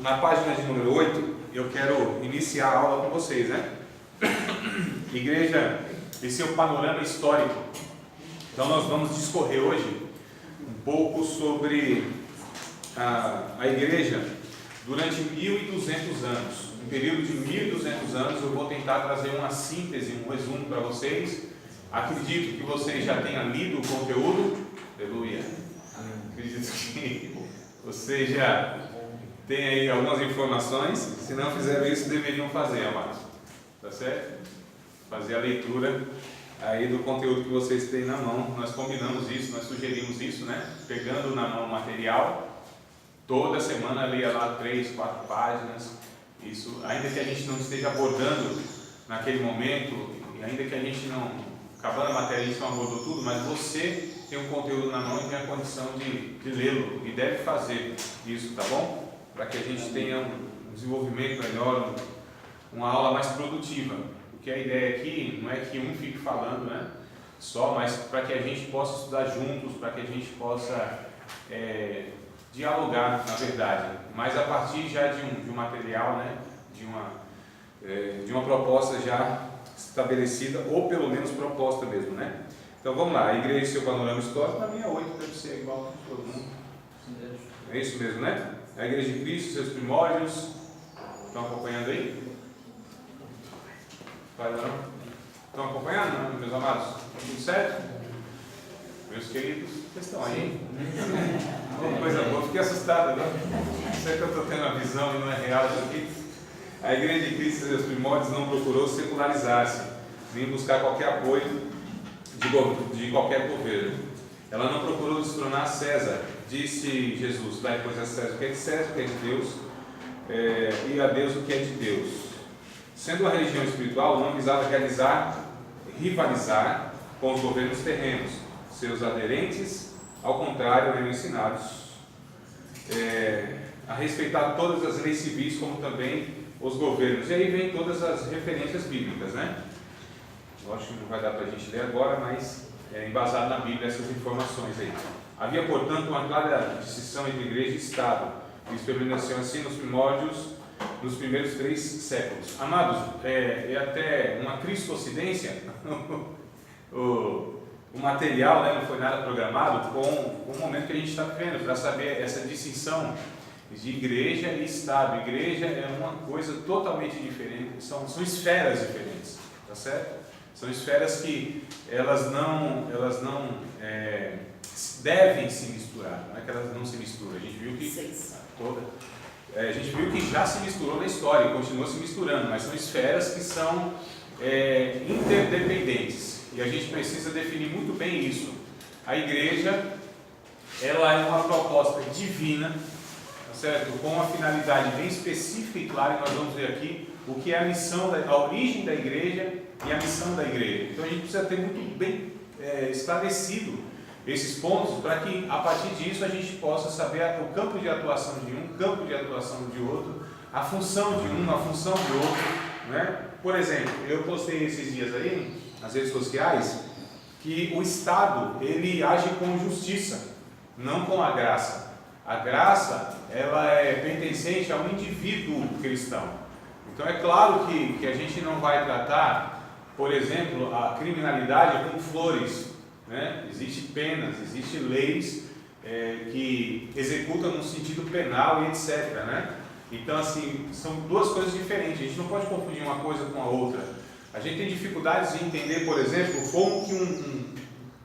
na página de número 8, eu quero iniciar a aula com vocês, né? Igreja, esse é o panorama histórico. Então nós vamos discorrer hoje um pouco sobre a igreja durante 1.200 anos. Um período de 1.200 anos, eu vou tentar trazer uma síntese, um resumo para vocês. Acredito que vocês já tenham lido o conteúdo. Aleluia. Acredito que vocês já têm aí algumas informações. Se não fizeram isso, deveriam fazer, amados. Tá certo? Fazer a leitura aí do conteúdo que vocês têm na mão. Nós combinamos isso, nós sugerimos isso, né? Pegando na mão o material, toda semana lia lá 3, 4 páginas. Isso, ainda que a gente não esteja abordando naquele momento, e ainda que a gente não, acabando a matéria, a gente não abordou tudo, mas você tem um conteúdo na mão e tem a condição de lê-lo, e deve fazer isso, tá bom? Para que a gente tenha um desenvolvimento melhor, uma aula mais produtiva. Porque a ideia aqui não é que um fique falando, né, só, mas para que a gente possa estudar juntos, para que a gente possa dialogar, na verdade, mas a partir já de um material, né, de uma proposta já estabelecida, ou pelo menos proposta mesmo, né? Então vamos lá, a igreja e seu panorama histórico, na minha 8 deve ser igual a todo mundo. É isso mesmo, né? A igreja de Cristo, seus primórdios, estão acompanhando aí? Estão acompanhando, meus amados? Tudo certo? Meus queridos, vocês estão aí? Coisa boa, fiquei assustado, né? Sei que eu estou tendo a visão e não é real isso aqui. A igreja de Cristo e seus primórdios não procurou secularizar-se, nem buscar qualquer apoio de qualquer governo. Ela não procurou destronar César, disse Jesus, dai pois a César o que é de César, o que é de Deus, e a Deus o que é de Deus. Sendo uma religião espiritual, não visava rivalizar com os governos terrenos. Seus aderentes, ao contrário, eram ensinados a respeitar todas as leis civis, como também os governos. E aí vem todas as referências bíblicas, né? Lógico que não vai dar para a gente ler agora, mas é embasado na Bíblia essas informações aí. Havia, portanto, uma clara distinção entre igreja e Estado. Isso permaneceu assim nos primórdios, nos primeiros 3 séculos. Amados, é até uma cristocidência, o material, né, não foi nada programado com o momento que a gente está vivendo, para saber essa distinção de igreja e Estado. Igreja é uma coisa totalmente diferente, são esferas diferentes, tá certo? São esferas que elas não devem se misturar, não é que elas não se misturam. A gente viu que já se misturou na história e continua se misturando, mas são esferas que são interdependentes, e a gente precisa definir muito bem isso. A igreja, ela é uma proposta divina, tá certo? Com uma finalidade bem específica e clara, e nós vamos ver aqui o que é a missão, a origem da igreja e a missão da igreja. Então a gente precisa ter muito bem esclarecido esses pontos, para que a partir disso a gente possa saber o campo de atuação de um, o campo de atuação de outro, a função de um, a função de outro, né? Por exemplo, eu postei esses dias aí nas redes sociais que o Estado, ele age com justiça, não com a graça. A graça, ela é pertencente ao indivíduo cristão. Então é claro que a gente não vai tratar, por exemplo, a criminalidade com flores, né? Existem penas, existem leis que executam no sentido penal e etc, né? Então, assim, são duas coisas diferentes. A gente não pode confundir uma coisa com a outra. A gente tem dificuldades em entender, por exemplo, como que um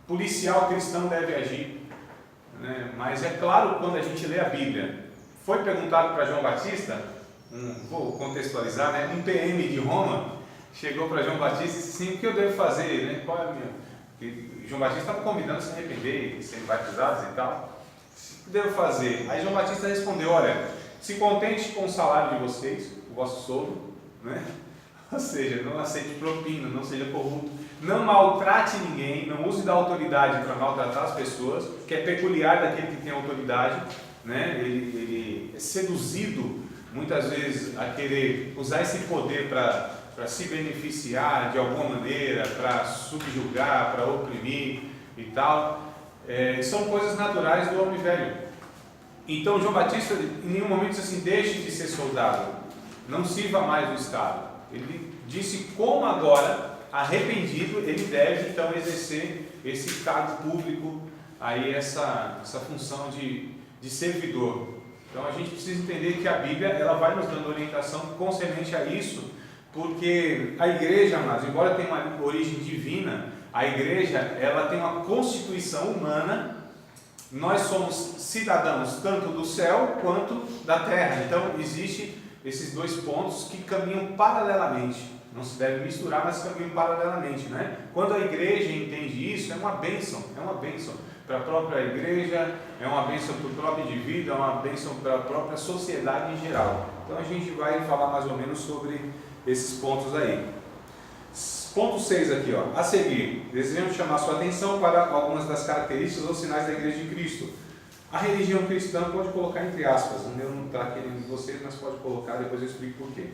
policial cristão deve agir, né? Mas é claro, quando a gente lê a Bíblia, foi perguntado para João Batista, vou contextualizar, né? Um PM de Roma chegou para João Batista e disse assim: o que eu devo fazer, né? Qual é a minha... Porque João Batista estava convidando a se arrepender, serem batizados e tal. O que devo fazer? Aí João Batista respondeu: olha, se contente com o salário de vocês, o vosso soldo, né? Ou seja, não aceite propina, não seja corrupto, não maltrate ninguém, não use da autoridade para maltratar as pessoas, que é peculiar daquele que tem autoridade, né? Ele é seduzido muitas vezes a querer usar esse poder para se beneficiar de alguma maneira, para subjugar, para oprimir e tal. São coisas naturais do homem velho. Então João Batista em nenhum momento disse assim, deixe de ser soldado, não sirva mais o Estado. Ele disse como agora, arrependido, ele deve então exercer esse cargo público, aí essa função de servidor. Então a gente precisa entender que a Bíblia ela vai nos dando orientação concernente a isso, porque a igreja, mas embora tenha uma origem divina, a igreja ela tem uma constituição humana. Nós somos cidadãos tanto do céu quanto da terra. Então existem esses dois pontos que caminham paralelamente. Não se deve misturar, mas caminham paralelamente, né? Quando a igreja entende isso, é uma bênção para a própria igreja, é uma bênção para o próprio indivíduo, é uma bênção para a própria sociedade em geral. Então a gente vai falar mais ou menos sobre esses pontos aí. Ponto 6 aqui, ó. A seguir, desejamos chamar sua atenção para algumas das características ou sinais da Igreja de Cristo. A religião cristã pode colocar entre aspas, o meu não está aqui de vocês, mas pode colocar, depois eu explico por quê.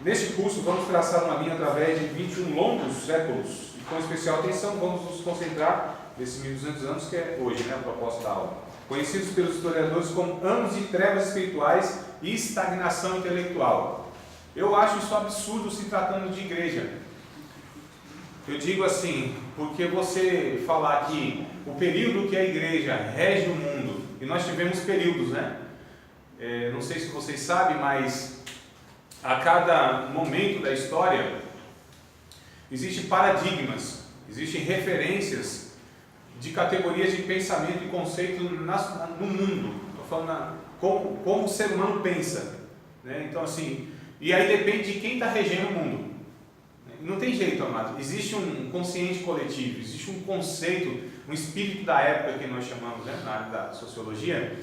Neste curso vamos traçar uma linha através de 21 longos séculos, e com especial atenção vamos nos concentrar nesses 1200 anos que é hoje, né, a proposta da aula. Conhecidos pelos historiadores como anos de trevas espirituais e estagnação intelectual. Eu acho isso absurdo se tratando de igreja. Eu digo assim, porque você falar que o período que a igreja rege o mundo, e nós tivemos períodos, né? Não sei se vocês sabem, mas a cada momento da história existem paradigmas, existem referências de categorias de pensamento e conceito no mundo. Estou falando como o ser humano pensa, né? Então assim, e aí depende de quem está regendo o mundo. Não tem jeito, amado. Existe um consciente coletivo, existe um conceito, um espírito da época que nós chamamos, né, na área da sociologia.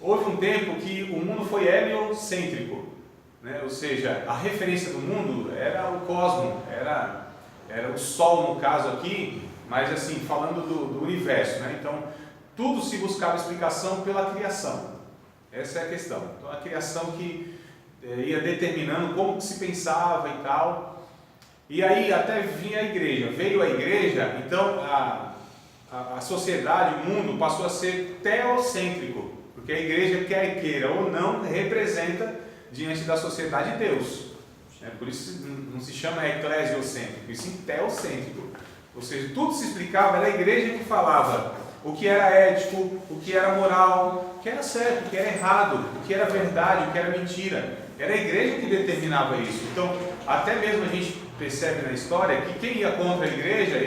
Houve um tempo que o mundo foi heliocêntrico, né? Ou seja, a referência do mundo era o cosmos, era o Sol no caso aqui, mas assim, falando do universo, né? Então, tudo se buscava explicação pela criação. Essa é a questão. Então, a criação que ia determinando como que se pensava e tal. E aí até vinha a igreja, veio a igreja, então a sociedade, o mundo passou a ser teocêntrico, porque a igreja, quer queira ou não, representa diante da sociedade Deus. Por isso não se chama eclesiocêntrico, e sim teocêntrico. Ou seja, tudo se explicava, era a igreja que falava o que era ético, o que era moral, o que era certo, o que era errado, o que era verdade, o que era mentira. Era a igreja que determinava isso. Então, até mesmo a gente percebe na história que quem ia contra a igreja,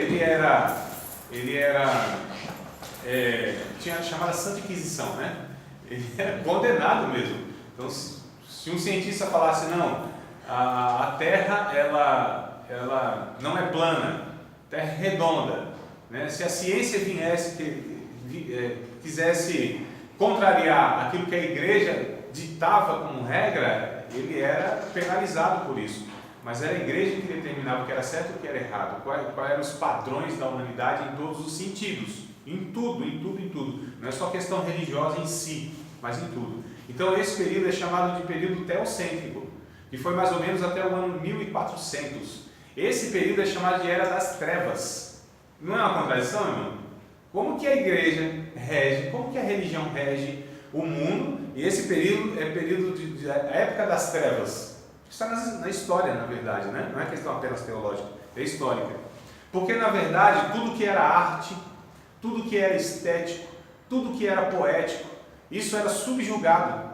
tinha a chamada Santa Inquisição, né? Ele era condenado mesmo. Então, se um cientista falasse, não, a Terra ela não é plana, a Terra é redonda, né? Se a ciência quisesse contrariar aquilo que a igreja ditava como regra, ele era penalizado por isso. Mas era a igreja que determinava o que era certo e o que era errado, quais eram os padrões da humanidade em todos os sentidos, em tudo. Não é só questão religiosa em si, mas em tudo. Então esse período é chamado de período teocêntrico, que foi mais ou menos até o ano 1400. Esse período é chamado de Era das Trevas. Não é uma contradição, irmão? Como que a igreja rege, como que a religião rege o mundo, e esse período é período de época das trevas. Está na história, na verdade, né? Não é questão apenas teológica, é histórica. Porque, na verdade, tudo que era arte, tudo que era estético, tudo que era poético, isso era subjugado.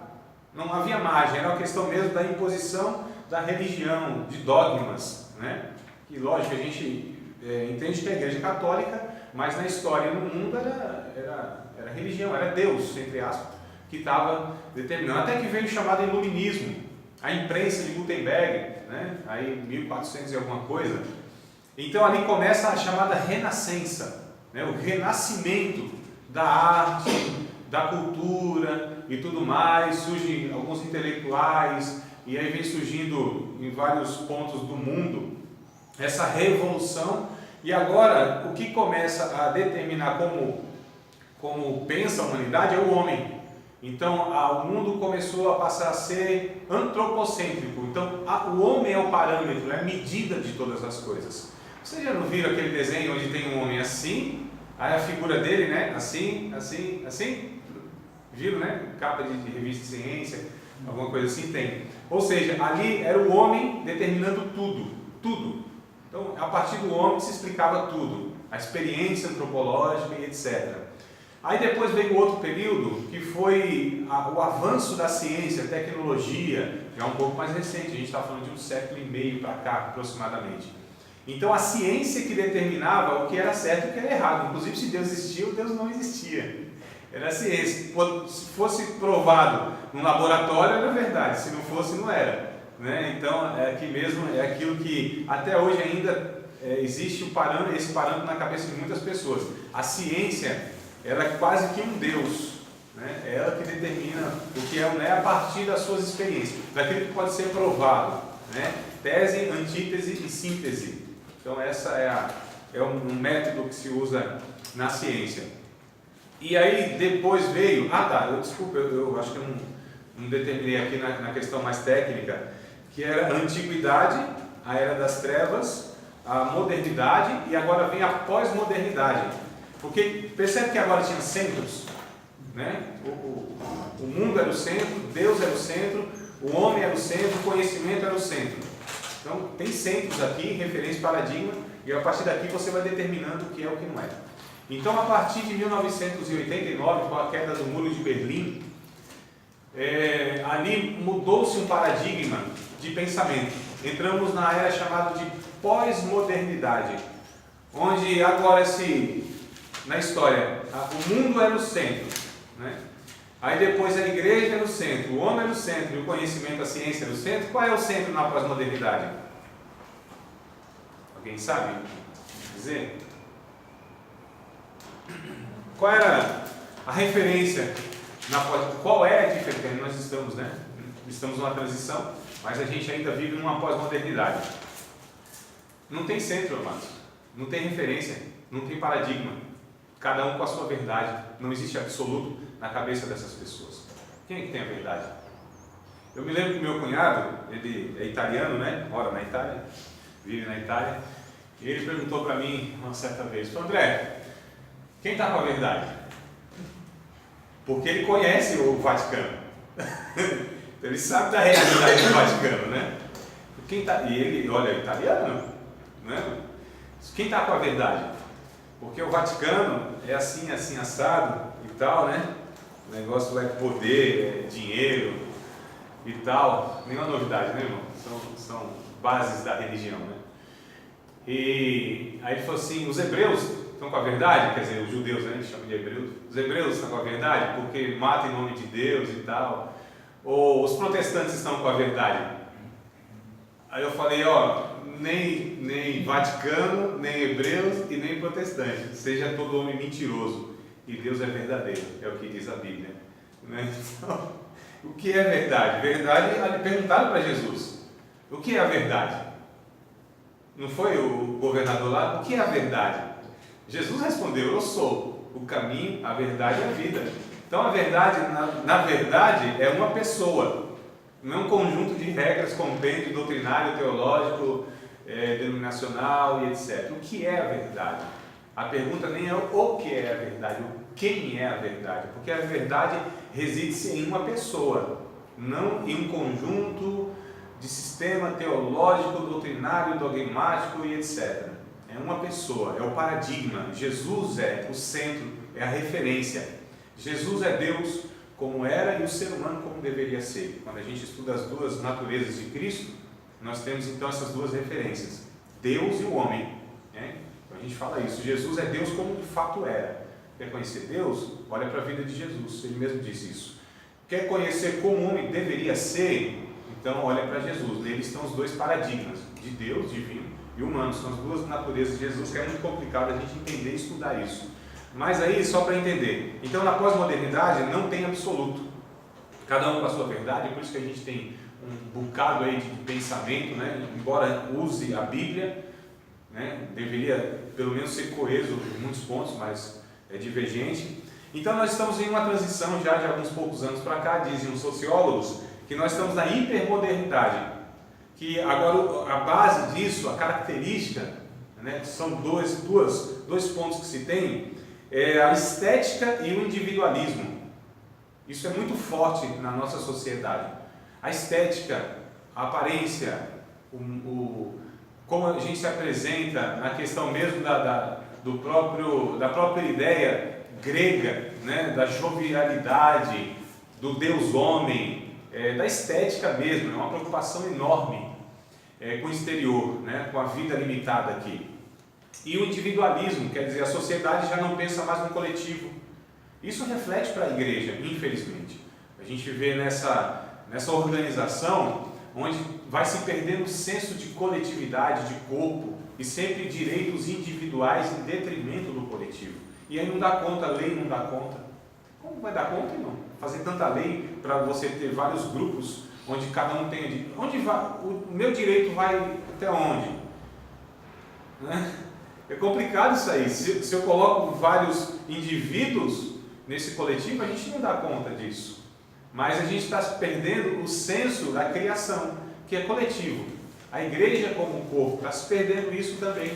Não havia margem, era uma questão mesmo da imposição da religião, de dogmas, né? E, lógico, a gente entende que a igreja é católica, mas na história, no mundo, era religião, era Deus, entre aspas, que estava determinando. Até que veio o chamado iluminismo, a imprensa de Gutenberg, né? Aí 1400 e alguma coisa. Então ali começa a chamada renascença, né? O renascimento da arte, da cultura e tudo mais. Surgem alguns intelectuais, e aí vem surgindo em vários pontos do mundo essa revolução. E agora o que começa a determinar como pensa a humanidade é o homem. Então, o mundo começou a passar a ser antropocêntrico. Então, o homem é o parâmetro, é a medida de todas as coisas. Vocês já não viram aquele desenho onde tem um homem assim, aí a figura dele, né? Assim, assim, assim? Viram, né? Capa de revista de ciência, alguma coisa assim tem. Ou seja, ali era o homem determinando tudo, tudo. Então, a partir do homem se explicava tudo, a experiência antropológica e etc. Aí depois veio outro período, que foi o avanço da ciência, tecnologia, já um pouco mais recente, a gente está falando de 1,5 século para cá, aproximadamente. Então, a ciência que determinava o que era certo e o que era errado. Inclusive, se Deus existia ou Deus não existia. Era a ciência. Se fosse provado num laboratório, era verdade. Se não fosse, não era. Né? Então, aqui mesmo é aquilo que até hoje ainda existe esse parâmetro na cabeça de muitas pessoas. A ciência, ela é quase que um Deus. Né? É ela que determina o que é a partir das suas experiências, daquilo que pode ser provado. Né? Tese, antítese e síntese. Então, essa é um método que se usa na ciência. E aí, depois veio... eu acho que eu não determinei aqui na questão mais técnica, que era a antiguidade, a era das trevas, a modernidade, e agora vem a pós-modernidade. Porque percebe que agora tinha centros, né? O mundo era o centro, Deus era o centro, o homem era o centro, o conhecimento era o centro. Então, tem centros aqui, referência, paradigma, e a partir daqui você vai determinando o que é e o que não é. Então, a partir de 1989, com a queda do Muro de Berlim, ali mudou-se um paradigma de pensamento. Entramos na era chamada de pós-modernidade, onde agora na história, o mundo era o centro, né? Aí depois a igreja era o centro, o homem era o centro e o conhecimento, a ciência era o centro. Qual é o centro na pós-modernidade? Alguém sabe dizer? Qual era a referência qual é a diferença? Nós estamos, né? Estamos numa transição, mas a gente ainda vive numa pós-modernidade. Não tem centro, amados. Não tem referência, não tem paradigma. Cada um com a sua verdade. Não existe absoluto na cabeça dessas pessoas. Quem é que tem a verdade? Eu me lembro que meu cunhado, ele é italiano, né? Mora na Itália, vive na Itália, e ele perguntou para mim uma certa vez: André, quem está com a verdade? Porque ele conhece o Vaticano. Ele sabe da realidade do Vaticano, né? E ele, olha, é italiano, né? Quem está com a verdade? Porque o Vaticano é assim, assim, assado e tal, né? O negócio é poder, é dinheiro e tal. Nenhuma novidade, né, irmão? São bases da religião, né? E aí ele falou assim: os hebreus estão com a verdade? Quer dizer, os judeus, né? A gente chama de hebreus. Os hebreus estão com a verdade porque matam em nome de Deus e tal. Ou os protestantes estão com a verdade? Aí eu falei: nem Vaticano, nem hebreus e nem protestantes. Seja todo homem mentiroso e Deus é verdadeiro, é o que diz a Bíblia, né? Então, o que é verdade? Verdade, perguntaram para Jesus: o que é a verdade? Não foi o governador lá? O que é a verdade? Jesus respondeu: eu sou o caminho, a verdade e a vida. Então a verdade, na verdade, é uma pessoa, não é um conjunto de regras, compêndio doutrinário, teológico, denominacional e etc. O que é a verdade? A pergunta nem é o que é a verdade, o quem é a verdade, porque a verdade reside-se em uma pessoa, não em um conjunto de sistema teológico, doutrinário, dogmático e etc. É uma pessoa, é o paradigma. Jesus é o centro, é a referência. Jesus é Deus como era e o ser humano como deveria ser. Quando a gente estuda as duas naturezas de Cristo, nós temos então essas duas referências, Deus e o homem, né? Então a gente fala isso: Jesus é Deus como de fato era. Quer conhecer Deus? Olha para a vida de Jesus, ele mesmo disse isso. Quer conhecer como o homem deveria ser? Então olha para Jesus. Nele estão os dois paradigmas, de Deus, divino, e humano. São as duas naturezas de Jesus, que é muito complicado a gente entender e estudar isso. Mas aí, só para entender, então na pós-modernidade não tem absoluto, cada um com a sua verdade. Por isso que a gente tem um bocado aí de pensamento, né? Embora use a Bíblia, né? Deveria pelo menos ser coeso em muitos pontos, mas é divergente. Então nós estamos em uma transição já de alguns poucos anos para cá. Dizem os sociólogos que nós estamos na hipermodernidade, que agora a base disso, a característica, né? São dois pontos que se tem: é a estética e o individualismo. Isso é muito forte na nossa sociedade. A estética, a aparência, como a gente se apresenta na questão mesmo da própria ideia grega, né, da jovialidade, do Deus homem, da estética mesmo, é uma preocupação enorme com o exterior, né, com a vida limitada aqui. E o individualismo, quer dizer, a sociedade já não pensa mais no coletivo. Isso reflete para a igreja, infelizmente. A gente vê nessa organização onde vai se perdendo o senso de coletividade, de corpo, e sempre direitos individuais em detrimento do coletivo. E aí não dá conta, a lei não dá conta. Como vai dar conta, irmão? Fazer tanta lei para você ter vários grupos onde cada um tem... Onde vai? O meu direito vai até onde? Né? É complicado isso aí. Se eu coloco vários indivíduos nesse coletivo, a gente não dá conta disso. Mas a gente está perdendo o senso da criação, que é coletivo. A igreja como um corpo está se perdendo isso também.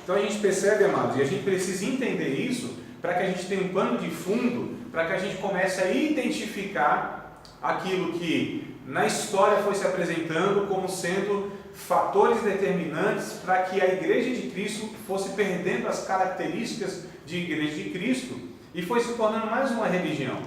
Então a gente percebe, amados, e a gente precisa entender isso para que a gente tenha um pano de fundo, para que a gente comece a identificar aquilo que na história foi se apresentando como sendo fatores determinantes para que a igreja de Cristo fosse perdendo as características de igreja de Cristo e foi se tornando mais uma religião.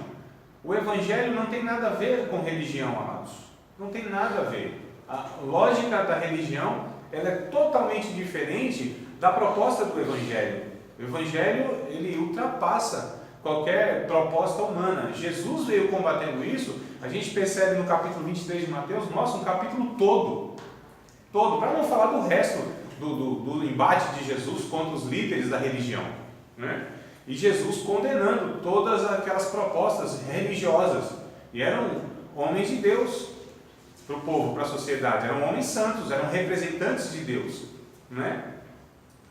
O evangelho não tem nada a ver com religião, amados. Não tem nada a ver. A lógica da religião, ela é totalmente diferente da proposta do evangelho. O evangelho, ele ultrapassa qualquer proposta humana. Jesus veio combatendo isso. A gente percebe no capítulo 23 de Mateus, nossa, um capítulo todo, para não falar do resto do embate de Jesus contra os líderes da religião, né? E Jesus condenando todas aquelas propostas religiosas. E eram homens de Deus para o povo, para a sociedade. Eram homens santos, eram representantes de Deus, né?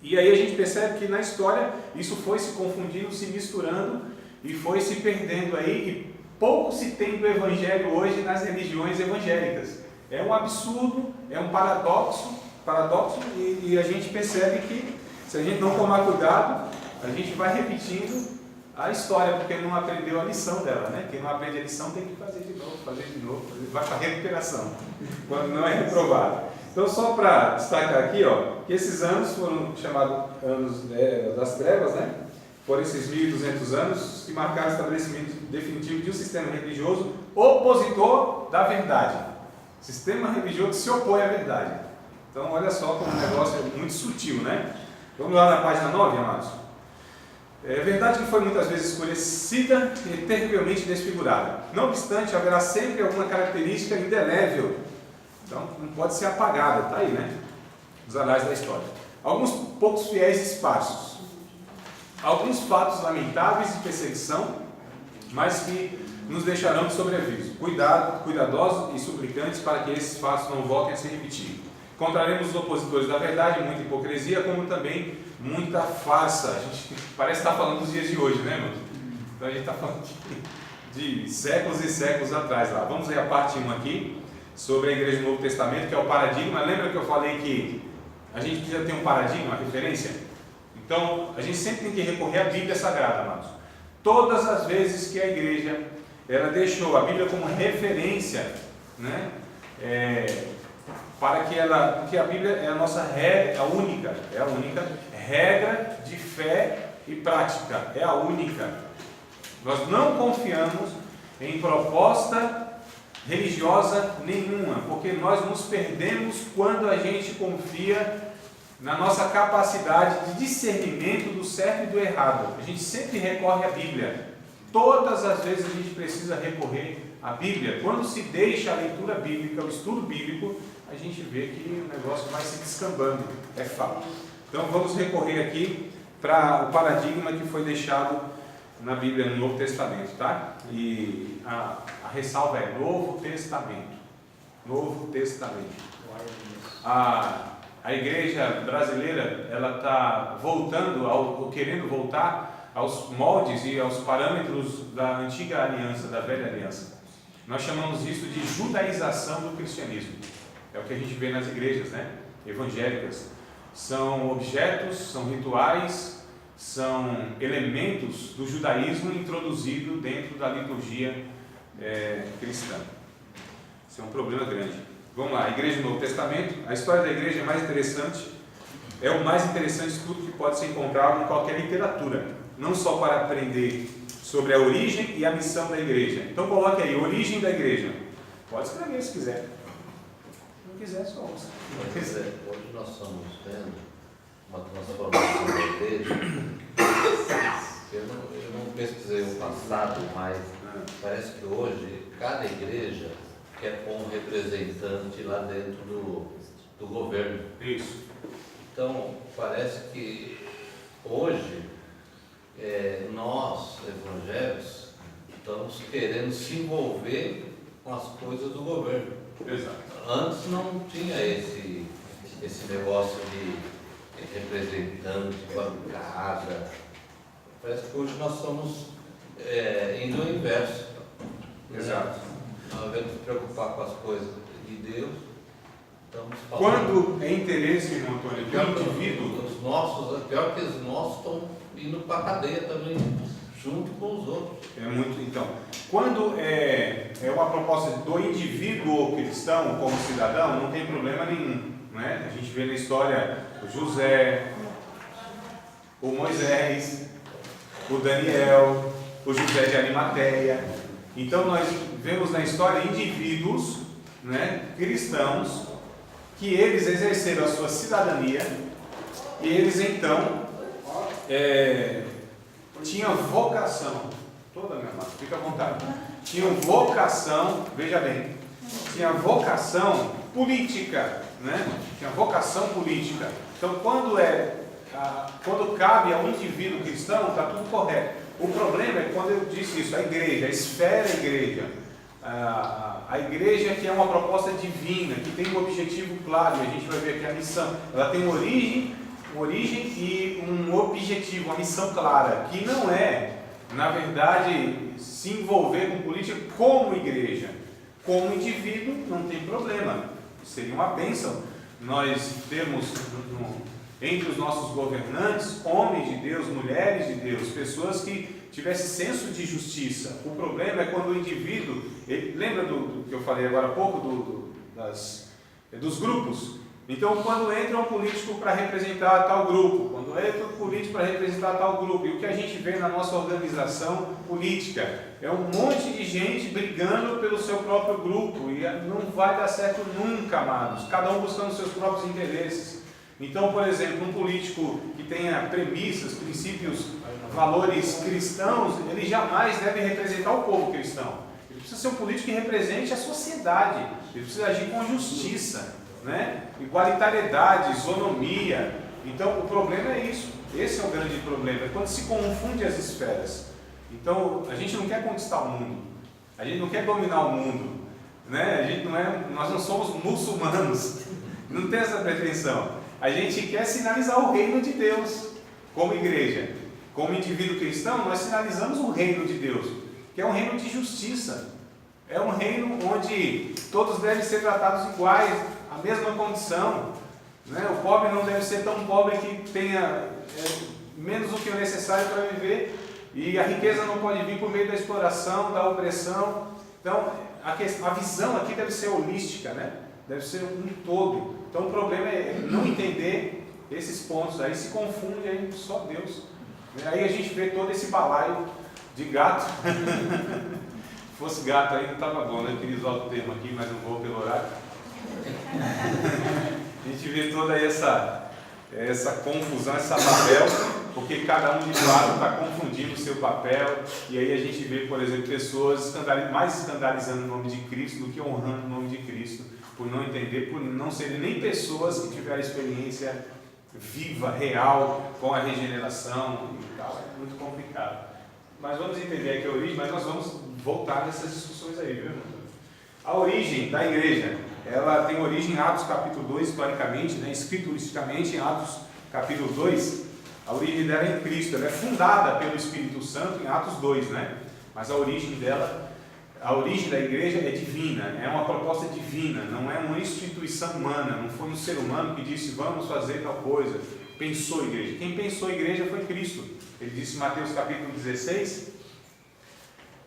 E aí a gente percebe que na história isso foi se confundindo, se misturando e foi se perdendo aí. E pouco se tem do evangelho hoje nas religiões evangélicas. É um absurdo, é um paradoxo e a gente percebe que se a gente não tomar cuidado, a gente vai repetindo a história, porque não aprendeu a lição dela, né? Quem não aprende a lição tem que fazer de novo, vai para a recuperação, quando não é reprovado. Então, só para destacar aqui, ó, que esses anos foram chamados anos das trevas, né? Foram esses 1.200 anos que marcaram o estabelecimento definitivo de um sistema religioso opositor da verdade. Sistema religioso que se opõe à verdade. Então, olha só como o negócio é muito sutil, né? Vamos lá na página 9, amados. É verdade que foi muitas vezes escurecida e terrivelmente desfigurada. Não obstante, haverá sempre alguma característica indelével. Então, não pode ser apagada, está aí, né? Os anais da história. Alguns poucos fiéis esparsos. Alguns fatos lamentáveis de perseguição, mas que nos deixarão de sobreaviso. Cuidadosos e suplicantes para que esses fatos não voltem a se repetir. Encontraremos os opositores da verdade, muita hipocrisia, como também muita farsa. A gente parece estar falando dos dias de hoje, né, irmão? Então a gente está falando de séculos e séculos atrás lá. Vamos ver a parte 1 aqui, sobre a igreja do Novo Testamento, que é o paradigma. Lembra que eu falei que a gente precisa ter um paradigma, uma referência? Então, a gente sempre tem que recorrer à Bíblia Sagrada, amados. Todas as vezes que a igreja ela deixou a Bíblia como referência, né? Porque a Bíblia é a nossa regra, a única regra de fé e prática, é a única. Nós não confiamos em proposta religiosa nenhuma, porque nós nos perdemos quando a gente confia na nossa capacidade de discernimento do certo e do errado. A gente sempre recorre à Bíblia. Todas as vezes a gente precisa recorrer à Bíblia. Quando se deixa a leitura bíblica, o estudo bíblico, a gente vê que o negócio vai se descambando, é fato. Então vamos recorrer aqui para o paradigma que foi deixado na Bíblia no Novo Testamento, tá? E a ressalva é Novo Testamento. Novo Testamento. A igreja brasileira, ela está querendo voltar aos moldes e aos parâmetros da antiga aliança, da velha aliança. Nós chamamos isso de judaização do cristianismo. É o que a gente vê nas igrejas, né? Evangélicas. São objetos, são rituais, são elementos do judaísmo introduzido dentro da liturgia cristã. Isso é um problema grande. Vamos lá, Igreja do Novo Testamento. A história da igreja é mais interessante, é o mais interessante de tudo que pode ser encontrado em qualquer literatura, não só para aprender sobre a origem e a missão da igreja. Então coloque aí, origem da igreja. Pode escrever se quiser. Se não quiser, só ouça. Hoje nós estamos vendo uma transformação da igreja. Eu não pesquisei o passado, mas parece que hoje cada igreja quer pôr um representante lá dentro do governo. Isso. Então, parece que hoje nós, evangélicos, estamos querendo se envolver com as coisas do governo. Exato. Antes não tinha esse negócio de representante, bancada. Parece que hoje nós estamos indo ao inverso. Exato. Ao invés de se preocupar com as coisas de Deus, estamos falando. Quando é interesse, irmão Antônio, que é um indivíduo. Pior que os nossos estão indo para a cadeia também, junto com os outros. É muito, então. Quando é uma proposta do indivíduo cristão como cidadão, não tem problema nenhum. Né? A gente vê na história o José, o Moisés, o Daniel, o José de Arimateia. Então nós vemos na história indivíduos, né, cristãos, que eles exerceram a sua cidadania e eles então tinham vocação, toda minha mão, fica à vontade, tinham vocação, veja bem, tinha vocação política, né? Tinha vocação política. Então quando cabe ao indivíduo cristão, está tudo correto. O problema é quando eu disse isso, a igreja, a esfera igreja, a igreja que é uma proposta divina, que tem um objetivo claro, e a gente vai ver aqui a missão, ela tem uma origem e um objetivo, uma missão clara, que não é, na verdade, se envolver com política como igreja. Como indivíduo, não tem problema, seria uma bênção nós termos entre os nossos governantes, homens de Deus, mulheres de Deus, pessoas que tivessem senso de justiça. O problema é quando o indivíduo, lembra do que eu falei agora há pouco, dos grupos? Então, quando entra um político para representar tal grupo, quando entra um político para representar tal grupo, e o que a gente vê na nossa organização política é um monte de gente brigando pelo seu próprio grupo, e não vai dar certo nunca, amados, cada um buscando seus próprios interesses. Então, por exemplo, um político que tenha premissas, princípios, valores cristãos, ele jamais deve representar o povo cristão. Ele precisa ser um político que represente a sociedade, ele precisa agir com justiça, né? Igualitariedade, isonomia. Então, o problema é isso. Esse é o grande problema, é quando se confunde as esferas. Então, a gente não quer conquistar o mundo, a gente não quer dominar o mundo, né? Nós não somos muçulmanos, não tem essa pretensão. A gente quer sinalizar o reino de Deus como igreja. Como indivíduo cristão, nós sinalizamos o reino de Deus, que é um reino de justiça. É um reino onde todos devem ser tratados iguais, a mesma condição. Né? O pobre não deve ser tão pobre que tenha menos do que o necessário para viver. E a riqueza não pode vir por meio da exploração, da opressão. Então, a visão aqui deve ser holística, né? Deve ser um todo. Então, o problema é não entender esses pontos. Aí se confunde, aí só Deus. Aí a gente vê todo esse balaio de gato. Se fosse gato aí não estava bom, né? Eu queria usar o termo aqui, mas não vou pelo horário. A gente vê toda essa confusão, essa Babel, porque cada um de fato está confundindo o seu papel, e aí a gente vê, por exemplo, pessoas mais escandalizando o nome de Cristo do que honrando o nome de Cristo, por não entender, por não serem nem pessoas que tiveram experiência viva, real, com a regeneração e tal. É muito complicado. Mas vamos entender aqui a origem, mas nós vamos voltar nessas discussões aí, viu, irmão? A origem da igreja, ela tem origem em Atos capítulo 2, historicamente, né, escrituristicamente, em Atos capítulo 2, a origem dela é em Cristo, ela é fundada pelo Espírito Santo em Atos 2, né? Mas a origem da igreja é divina, é uma proposta divina, não é uma instituição humana, não foi um ser humano que disse vamos fazer tal coisa, pensou a igreja. Quem pensou a igreja foi Cristo. Ele disse em Mateus capítulo 16,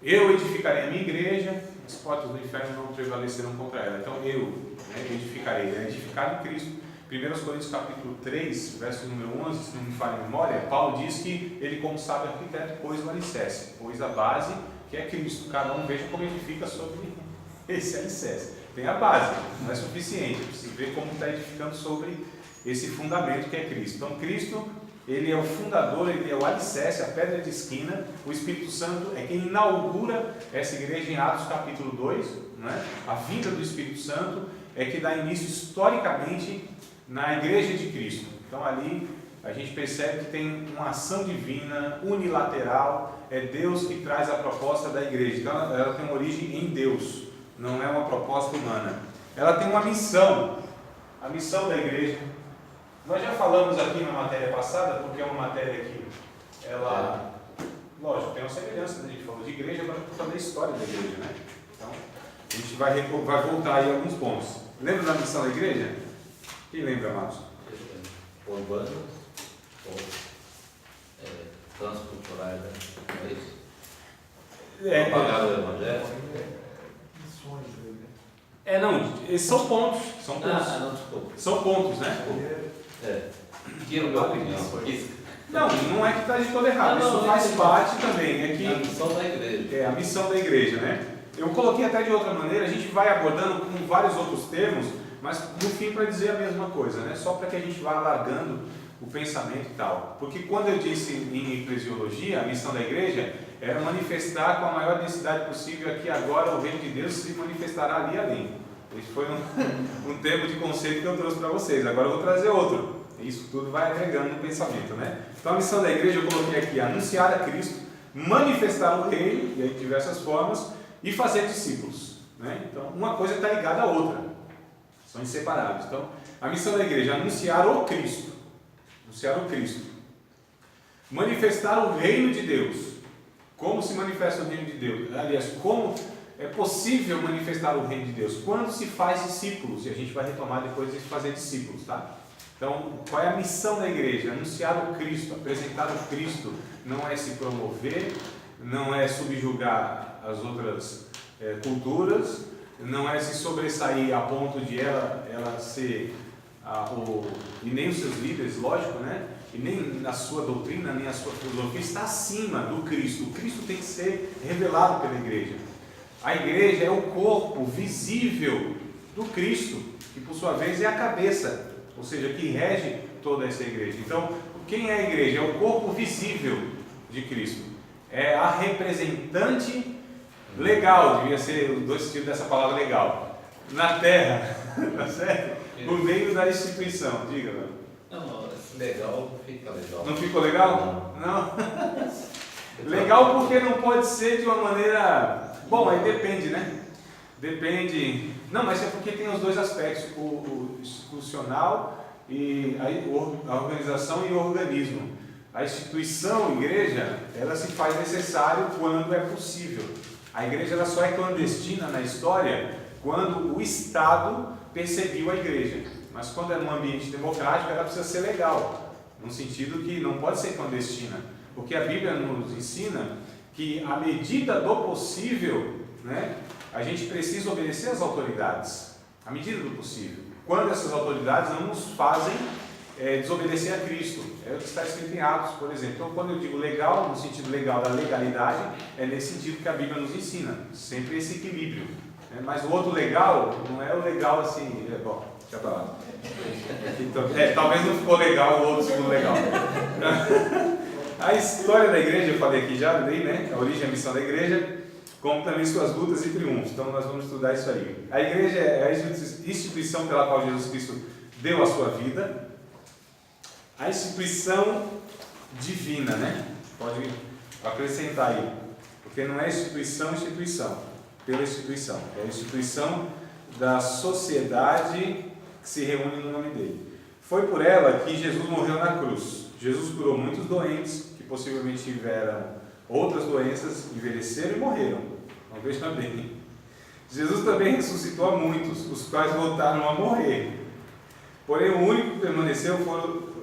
Eu edificarei a minha igreja, as portas do inferno não prevalecerão contra ela. Então eu, né, edificarei, edificado em Cristo. 1 Coríntios capítulo 3, verso número 11, se não me falha a memória, Paulo diz que ele, como sábio arquiteto, pôs o alicerce, pôs a base, que é Cristo. Cada um veja como edifica sobre esse alicerce. Tem a base, não é suficiente, precisa ver como está edificando sobre esse fundamento que é Cristo. Então Cristo, ele é o fundador, ele é o alicerce, a pedra de esquina. O Espírito Santo é quem inaugura essa igreja em Atos capítulo 2, né? A vinda do Espírito Santo é que dá início historicamente na igreja de Cristo. Então ali a gente percebe que tem uma ação divina, unilateral, é Deus que traz a proposta da igreja. Então ela tem uma origem em Deus, não é uma proposta humana. Ela tem uma missão, a missão da igreja. Nós já falamos aqui na matéria passada, porque é uma matéria que ela, lógico, tem uma semelhança, né? A gente falou de igreja, agora vamos falar da história da igreja, né? Então a gente vai voltar aí a alguns pontos. Lembra da missão da igreja? Quem lembra, Marcos? Urbanos ou transculturais, né? Não é isso? Propagar o Evangelho? Não, esses são pontos. São pontos. Não, desculpa. São pontos, né? Tira a minha opinião. Não é que está de todo errado, isso faz parte também. É que a missão da igreja. É a missão da igreja, né? Eu coloquei até de outra maneira, a gente vai abordando com vários outros termos, mas no fim para dizer a mesma coisa, né? Só para que a gente vá alargando o pensamento e tal. Porque quando eu disse em eclesiologia, a missão da igreja era manifestar com a maior densidade possível aqui agora o reino de Deus se manifestará ali além. Esse foi um termo de conceito que eu trouxe para vocês. Agora eu vou trazer outro. Isso tudo vai agregando no pensamento, né? Então a missão da igreja eu coloquei aqui: anunciar a Cristo, manifestar o reino, e aí de diversas formas, e fazer discípulos, né? Então uma coisa está ligada à outra, são inseparáveis. Então a missão da igreja é anunciar o Cristo, manifestar o reino de Deus. Como se manifesta o reino de Deus? Aliás, como é possível manifestar o reino de Deus? Quando se faz discípulos, e a gente vai retomar depois de fazer discípulos, tá? Então, qual é a missão da igreja? Anunciar o Cristo, apresentar o Cristo. Não é se promover, não é subjugar as outras culturas, não é se sobressair a ponto de ela ser, e nem os seus líderes, lógico, né? E nem a sua doutrina, nem a sua filosofia está acima do Cristo. O Cristo tem que ser revelado pela igreja. A igreja é o corpo visível do Cristo, que por sua vez é a cabeça, ou seja, que rege toda essa igreja. Então, quem é a igreja? É o corpo visível de Cristo. É a representante legal, devia ser os dois sentidos dessa palavra legal, na terra, tá certo? No meio da instituição. Diga, mano. Não, esse legal não fica legal. Não ficou legal? Não. Legal porque não pode ser de uma maneira... Bom, aí depende, né? Depende... Não, mas é porque tem os dois aspectos, o institucional e a organização e o organismo. A instituição, a igreja, ela se faz necessário quando é possível. A igreja ela só é clandestina na história quando o Estado perseguiu a igreja. Mas quando é num ambiente democrático, ela precisa ser legal, no sentido que não pode ser clandestina. Porque a Bíblia nos ensina que, à medida do possível, né, a gente precisa obedecer às autoridades, à medida do possível. Quando essas autoridades não nos fazem desobedecer a Cristo. É o que está escrito em Atos, por exemplo. Então, quando eu digo legal, no sentido legal da legalidade, é nesse sentido que a Bíblia nos ensina. Sempre esse equilíbrio. Mas o outro legal, não é o legal assim... Bom, deixa pra lá. Então, talvez não ficou legal o outro segundo legal. A história da igreja, eu falei aqui já, né? A origem e a missão da igreja, como também suas lutas e triunfos. Então nós vamos estudar isso aí. A igreja é a instituição pela qual Jesus Cristo deu a sua vida. A instituição divina, né? Pode acrescentar aí. Porque não é instituição, pela instituição. É a instituição da sociedade que se reúne no nome dele. Foi por ela que Jesus morreu na cruz. Jesus curou muitos doentes que possivelmente tiveram outras doenças, envelheceram e morreram. Então veja bem. Jesus também ressuscitou a muitos, os quais voltaram a morrer. Porém, o único que permaneceu foram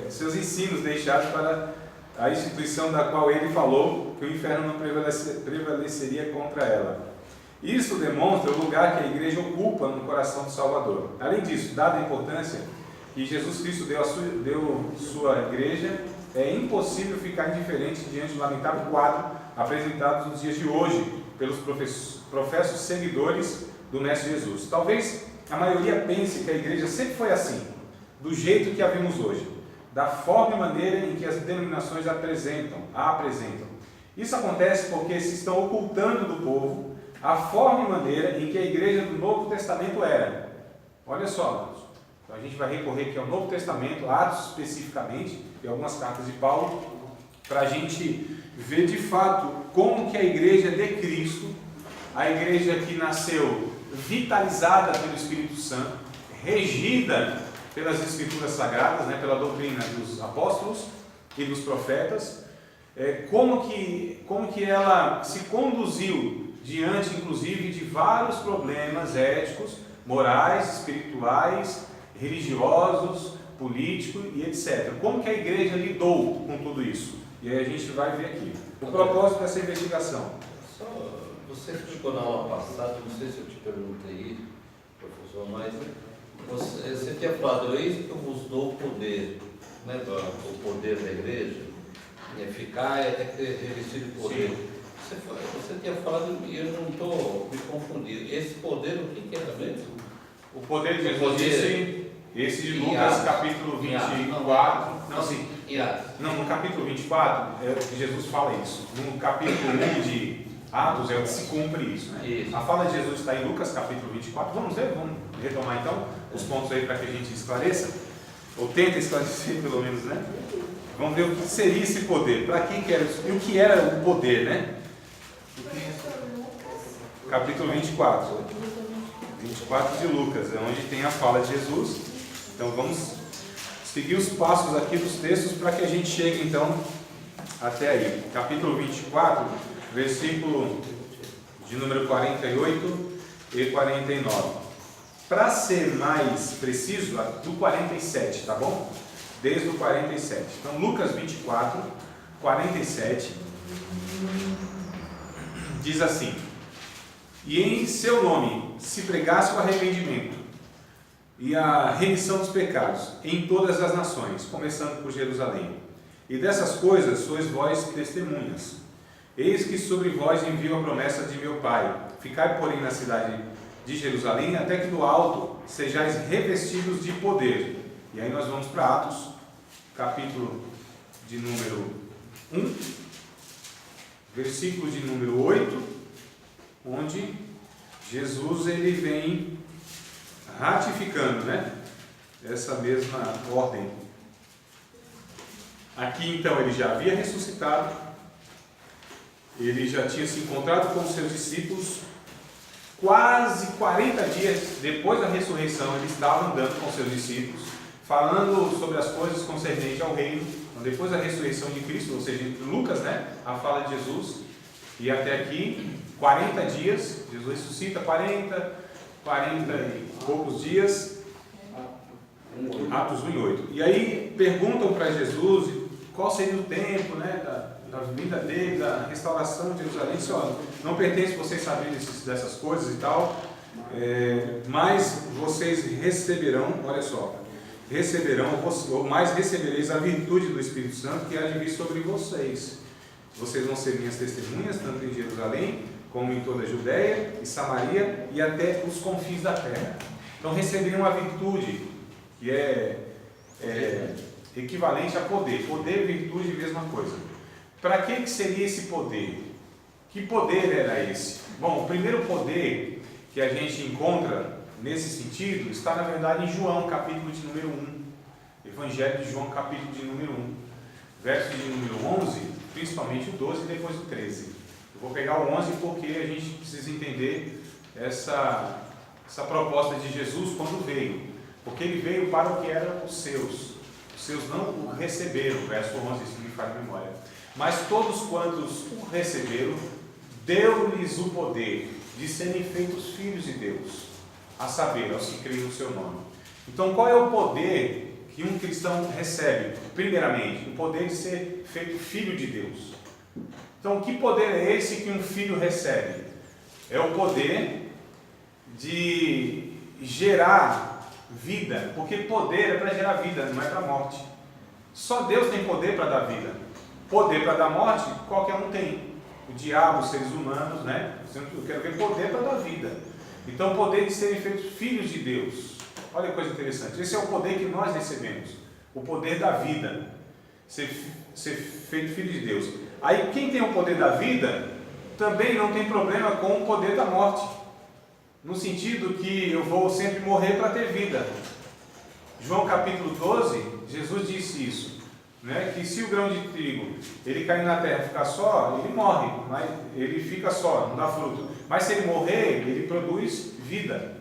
seus ensinos deixados para a instituição da qual ele falou, porque o inferno não prevaleceria contra ela. Isso demonstra o lugar que a igreja ocupa no coração do Salvador. Além disso, dada a importância que Jesus Cristo deu sua igreja, é impossível ficar indiferente diante do lamentável quadro apresentado nos dias de hoje pelos professos seguidores do Mestre Jesus. Talvez a maioria pense que a igreja sempre foi assim, do jeito que a vemos hoje, da forma e maneira em que as denominações a apresentam. Isso acontece porque se estão ocultando do povo a forma e maneira em que a igreja do Novo Testamento era. Olha só, amados. Então a gente vai recorrer aqui ao Novo Testamento, Atos especificamente, e algumas cartas de Paulo, para a gente ver de fato como que a igreja de Cristo, a igreja que nasceu vitalizada pelo Espírito Santo, regida pelas Escrituras Sagradas, né, pela doutrina dos apóstolos e dos profetas, como que ela se conduziu diante, inclusive, de vários problemas éticos, morais, espirituais, religiosos, políticos e etc. Como que a igreja lidou com tudo isso? E aí a gente vai ver aqui. O propósito dessa investigação. Você explicou na aula passada, não sei se eu te perguntei, professor, mas você tinha falado, eis que eu vos dou o poder, né, o poder da igreja, ficar e até ter revestido o poder. Você tinha falado, e eu não estou me confundindo, esse poder, o que era mesmo? O poder de Jesus disse, esse de Lucas, capítulo 24, não, no capítulo 24, Jesus fala isso. No capítulo 1 de Atos é onde se cumpre isso, né? Isso. A fala de Jesus está em Lucas, capítulo 24. Vamos retomar então os pontos aí para que a gente esclareça, ou tenta esclarecer pelo menos, né? Vamos ver o que seria esse poder, para quem que era isso, e o que era o poder, né? Capítulo 24 de Lucas, é onde tem a fala de Jesus. Então vamos seguir os passos aqui dos textos para que a gente chegue então até aí. Capítulo 24, versículo de número 48 e 49. Para ser mais preciso, do 47, tá bom? Desde o 47. Então Lucas 24, 47 diz assim: e em seu nome se pregasse o arrependimento e a remissão dos pecados em todas as nações, começando por Jerusalém. E dessas coisas sois vós testemunhas. Eis que sobre vós envio a promessa de meu Pai. Ficai, porém, na cidade de Jerusalém, até que do alto sejais revestidos de poder. E aí nós vamos para Atos, capítulo de número 1, versículo de número 8, onde Jesus ele vem ratificando, né, essa mesma ordem. Aqui então ele já havia ressuscitado, ele já tinha se encontrado com os seus discípulos, quase 40 dias depois da ressurreição ele estava andando com seus discípulos, falando sobre as coisas concernentes ao reino. Então, depois da ressurreição de Cristo, ou seja, Lucas, né, a fala de Jesus, e até aqui 40 dias, Jesus ressuscita, 40 e poucos dias, Atos 1 e 8. E aí perguntam para Jesus qual seria o tempo, né, da vinda dele, da restauração de Jerusalém. Disse, olha, não pertence vocês saberem dessas coisas e tal, mas vocês receberão, olha só, mas recebereis a virtude do Espírito Santo que há de vir sobre vocês. Vocês vão ser minhas testemunhas, tanto em Jerusalém, como em toda a Judéia e Samaria e até os confins da terra. Então receberiam a virtude, que é equivalente a poder. Poder e virtude, mesma coisa. Para que seria esse poder? Que poder era esse? Bom, o primeiro poder que a gente encontra nesse sentido está, na verdade, em João, capítulo de número 1. Evangelho de João, capítulo de número 1. Verso de número 11, principalmente o 12 e depois o 13. Eu vou pegar o 11 porque a gente precisa entender essa proposta de Jesus quando veio. Porque ele veio para o que eram os seus. Os seus não o receberam, verso 11, isso me faz memória. Mas todos quantos o receberam, deu-lhes o poder de serem feitos filhos de Deus, a saber, aos que creem no seu nome. Então, qual é o poder que um cristão recebe? Primeiramente, o poder de ser feito filho de Deus. Então, que poder é esse que um filho recebe? É o poder de gerar vida, porque poder é para gerar vida, não é para morte. Só Deus tem poder para dar vida. Poder para dar morte, qualquer um tem. O diabo, os seres humanos, né? Eu quero ver poder para dar vida. Então, o poder de serem feitos filhos de Deus. Olha que coisa interessante. Esse é o poder que nós recebemos. O poder da vida. Ser feito filho de Deus. Aí, quem tem o poder da vida, também não tem problema com o poder da morte. No sentido que eu vou sempre morrer para ter vida. João capítulo 12, Jesus disse isso. Né? Que se o grão de trigo ele cair na terra e ficar só, ele morre, mas ele fica só, não dá fruto. Mas se ele morrer, ele produz vida.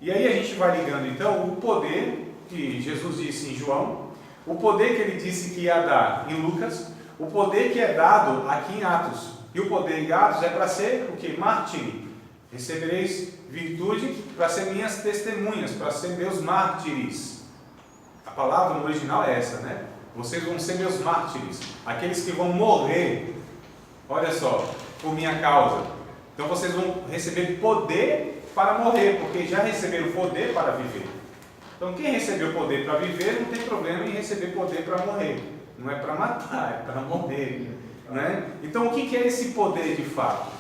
E aí a gente vai ligando então o poder que Jesus disse em João, o poder que ele disse que ia dar em Lucas, o poder que é dado aqui em Atos. E o poder em Atos é para ser o que? Mártir. Recebereis virtude para ser minhas testemunhas, para ser meus mártires. A palavra no original é essa, né? Vocês vão ser meus mártires, aqueles que vão morrer, olha só, por minha causa. Então vocês vão receber poder para morrer, porque já receberam poder para viver. Então quem recebeu poder para viver não tem problema em receber poder para morrer. Não é para matar, é para morrer. Né? Então o que é esse poder de fato?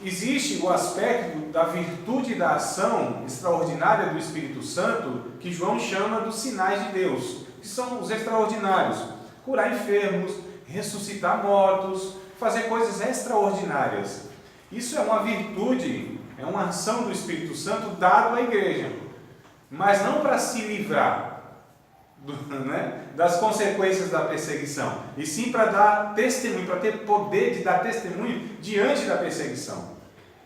Existe o aspecto da virtude da ação extraordinária do Espírito Santo, que João chama dos sinais de Deus, que são os extraordinários: curar enfermos, ressuscitar mortos, fazer coisas extraordinárias. Isso é uma virtude, é uma ação do Espírito Santo dado à igreja, mas não para se livrar das consequências da perseguição, e sim para dar testemunho, para ter poder de dar testemunho diante da perseguição.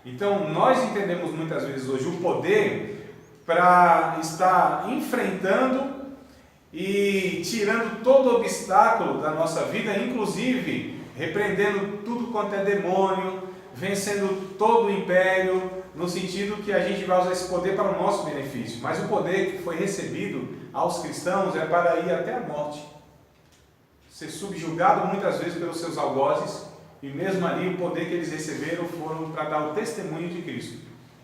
Então nós entendemos muitas vezes hoje o poder para estar enfrentando e tirando todo obstáculo da nossa vida, inclusive repreendendo tudo quanto é demônio, vencendo todo o império, no sentido que a gente vai usar esse poder para o nosso benefício. Mas o poder que foi recebido aos cristãos é para ir até a morte, ser subjugado muitas vezes pelos seus algozes, e mesmo ali o poder que eles receberam foram para dar o testemunho de Cristo.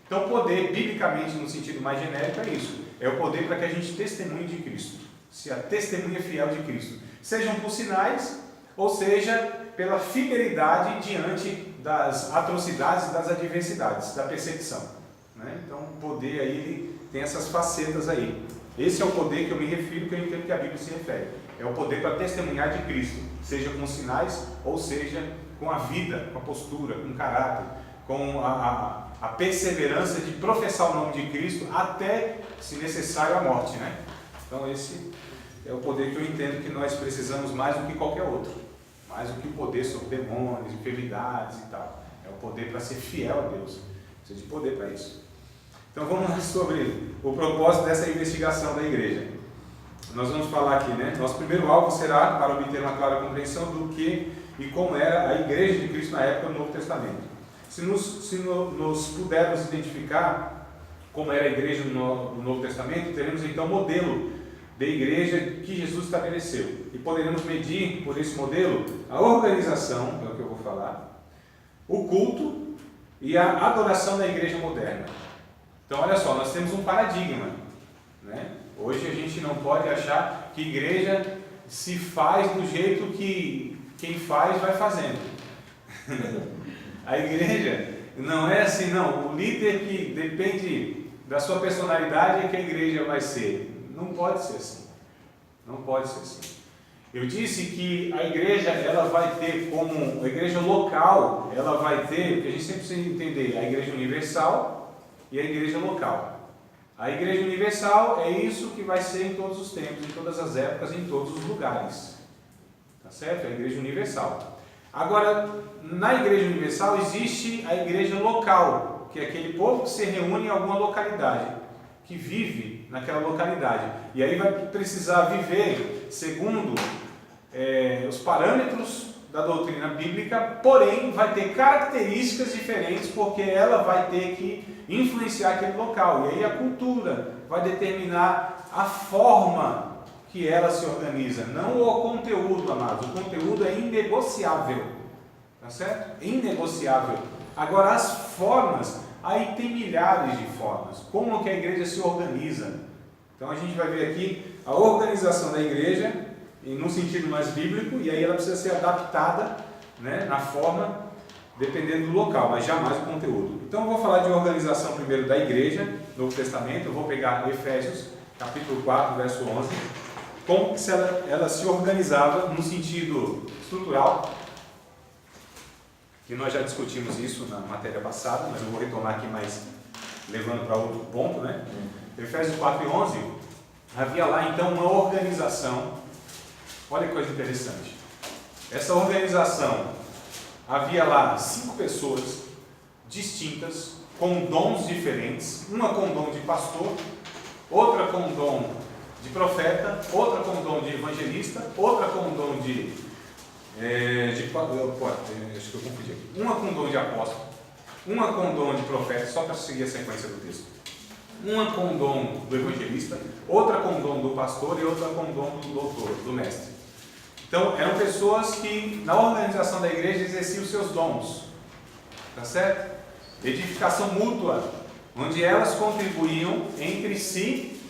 Então o poder, biblicamente, no sentido mais genérico, é isso, é o poder para que a gente testemunhe de Cristo, se a testemunha fiel de Cristo, sejam por sinais, ou seja, pela fidelidade diante das atrocidades e das adversidades, da perseguição. Né? Então o poder aí ele tem essas facetas aí. Esse é o poder que eu me refiro, que eu entendo que a Bíblia se refere. É o poder para testemunhar de Cristo, seja com sinais, ou seja com a vida, com a postura, com o caráter, com a perseverança de professar o nome de Cristo até, se necessário, a morte. Né? Então esse é o poder que eu entendo que nós precisamos mais do que qualquer outro. Mais do que o poder sobre demônios, enfermidades e tal. É o poder para ser fiel a Deus. Precisa de poder para isso. Então vamos lá sobre o propósito dessa investigação da igreja. Nós vamos falar aqui, né? Nosso primeiro alvo será para obter uma clara compreensão do que e como era a igreja de Cristo na época do Novo Testamento. Se nos pudermos identificar como era a igreja do Novo Testamento, teremos então modelo de igreja que Jesus estabeleceu. E poderemos medir por esse modelo a organização, que é o que eu vou falar, o culto e a adoração da igreja moderna. Então olha só, nós temos um paradigma. Né? Hoje a gente não pode achar que igreja se faz do jeito que quem faz vai fazendo. A igreja não é assim, não. O líder que depende da sua personalidade é que a igreja vai ser. Não pode ser assim. Não pode ser assim. Eu disse que a igreja, ela vai ter como, a igreja local, ela vai ter, porque a gente sempre precisa entender, a igreja universal e a igreja local. A igreja universal é isso que vai ser em todos os tempos, em todas as épocas, em todos os lugares. Tá certo? É a igreja universal. Agora, na igreja universal existe a igreja local, que é aquele povo que se reúne em alguma localidade, que vive naquela localidade. E aí vai precisar viver segundo os parâmetros da doutrina bíblica, porém vai ter características diferentes, porque ela vai ter que influenciar aquele local. E aí a cultura vai determinar a forma que ela se organiza, não o conteúdo, amados. O conteúdo é inegociável. tá certo? Inegociável. Agora, as formas, aí tem milhares de formas. Como que a igreja se organiza? Então, a gente vai ver aqui a organização da igreja, no sentido mais bíblico, e aí ela precisa ser adaptada, né, na forma, dependendo do local, mas jamais o conteúdo. Então, eu vou falar de organização primeiro da igreja, Novo Testamento. Eu vou pegar Efésios, capítulo 4, verso 11. Como que ela se organizava no sentido estrutural, que nós já discutimos isso na matéria passada, mas eu vou retomar aqui mais, levando para outro ponto, né? Efésios 4 e 11, havia lá então uma organização. Olha que coisa interessante. Essa organização, havia lá 5 pessoas distintas, com dons diferentes, uma com dom de pastor, outra com dom de profeta, outra com dom de evangelista, outra com dom acho que eu confundi aqui. Uma com dom de apóstolo, uma com dom de profeta, só para seguir a sequência do texto. Uma com dom do evangelista, outra com dom do pastor e outra com dom do doutor, do mestre. Então, eram pessoas que, na organização da igreja, exerciam os seus dons. Tá certo? Edificação mútua, onde elas contribuíam entre si.